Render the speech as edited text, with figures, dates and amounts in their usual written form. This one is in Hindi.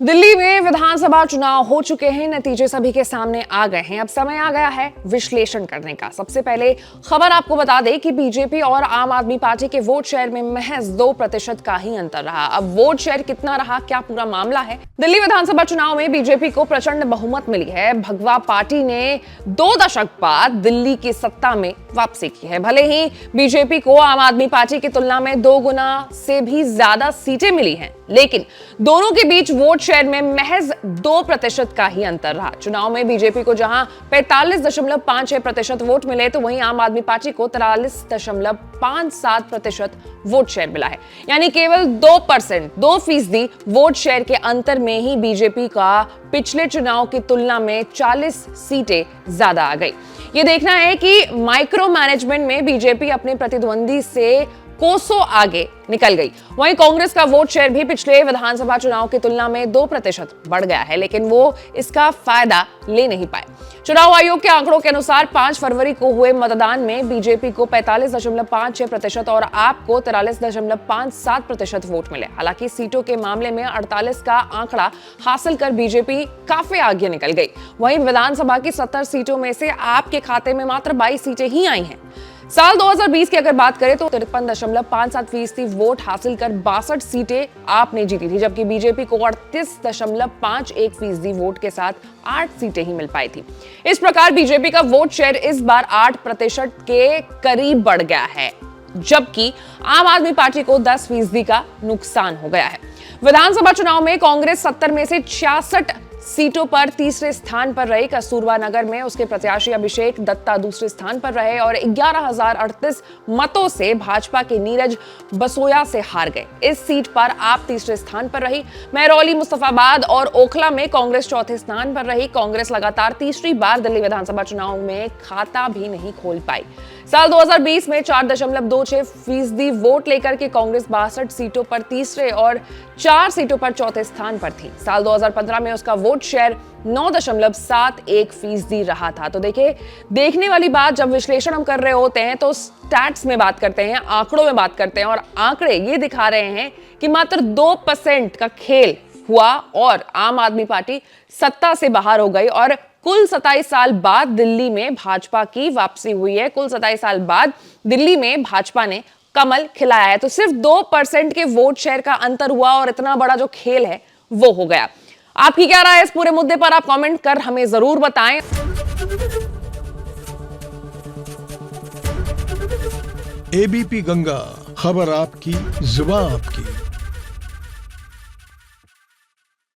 दिल्ली में विधानसभा चुनाव हो चुके हैं, नतीजे सभी के सामने आ गए हैं। अब समय आ गया है विश्लेषण करने का। सबसे पहले खबर आपको बता दें कि बीजेपी और आम आदमी पार्टी के वोट शेयर में महज 2% का ही अंतर रहा। अब वोट शेयर कितना रहा, क्या पूरा मामला है? दिल्ली विधानसभा चुनाव में बीजेपी को प्रचंड बहुमत मिली है। भगवा पार्टी ने 2 दशक बाद दिल्ली की सत्ता में वापसी की है। भले ही बीजेपी को आम आदमी पार्टी की तुलना में 2 गुना से भी ज्यादा सीटें मिली हैं, लेकिन दोनों के बीच वोट शेयर में महज 2% का ही अंतर रहा। चुनाव में बीजेपी को जहां 45.56% वोट मिले, तो वहीं आम आदमी पार्टी को 43.57% वोट शेयर मिला है। यानी केवल 2% वोट शेयर के अंतर में ही बीजेपी का पिछले चुनाव की तुलना में 40 सीटें ज्यादा आ गई। ये देखना है कि माइक्रो मैनेजमेंट में बीजेपी अपने प्रतिद्वंदी से कोसों आगे निकल गई। वहीं कांग्रेस का वोट शेयर भी पिछले विधानसभा चुनाव की तुलना में 2% बढ़ गया है, लेकिन वो इसका फायदा ले नहीं पाए। चुनाव आयोग के आंकड़ों के अनुसार 5 फरवरी को हुए मतदान में बीजेपी को 45.56% और आप को 43.57% वोट मिले। हालांकि सीटों के मामले में 48 का आंकड़ा हासिल कर बीजेपी काफी आगे निकल गई। वहीं विधानसभा की 70 सीटों में से आपके खाते में मात्र 22 सीटें ही आई हैं। साल 2020 की अगर बात करें तो 53.57% वोट हासिल कर 62 सीटें आपने जीती थी, जबकि बीजेपी को 38.51% वोट के साथ 8 सीटें ही मिल पाई थी। इस प्रकार बीजेपी का वोट शेयर इस बार 8% के करीब बढ़ गया है, जबकि आम आदमी पार्टी को 10% का नुकसान हो गया है। विधानसभा चुनाव में कांग्रेस 70 में से 66 सीटों पर तीसरे स्थान पर रही। कस्तूरबा नगर में उसके प्रत्याशी अभिषेक दत्ता दूसरे स्थान पर रहे और 11,038 मतों से भाजपा के नीरज बसोया से हार गए। इस सीट पर आप तीसरे स्थान पर रही। महरौली, मुस्तफाबाद और ओखला में कांग्रेस चौथे स्थान पर रही। कांग्रेस लगातार तीसरी बार दिल्ली विधानसभा चुनाव में खाता भी नहीं खोल पाई। साल 2020 में 4.26% वोट लेकर के कांग्रेस 62 सीटों पर तीसरे और 4 सीटों पर चौथे स्थान पर थी। साल 2015 में उसका वोट शेयर 9.71% रहा था। तो देखिए, देखने वाली बात, जब विश्लेषण हम कर रहे होते हैं तो स्टैट्स में बात करते हैं, आंकड़ों में बात करते हैं, और आंकड़े ये दिखा रहे हैं कि मात्र 2% का खेल हुआ और आम आदमी पार्टी सत्ता से बाहर हो गई और कुल 27 साल बाद दिल्ली में भाजपा की वापसी हुई है। कुल 27 साल बाद दिल्ली में भाजपा ने कमल खिलाया है। तो सिर्फ 2% के वोट शेयर का अंतर हुआ और इतना बड़ा जो खेल है वो हो गया। आपकी क्या राय है इस पूरे मुद्दे पर? आप कमेंट कर हमें जरूर बताएं। एबीपी गंगा, खबर आपकी, जुबान आपकी।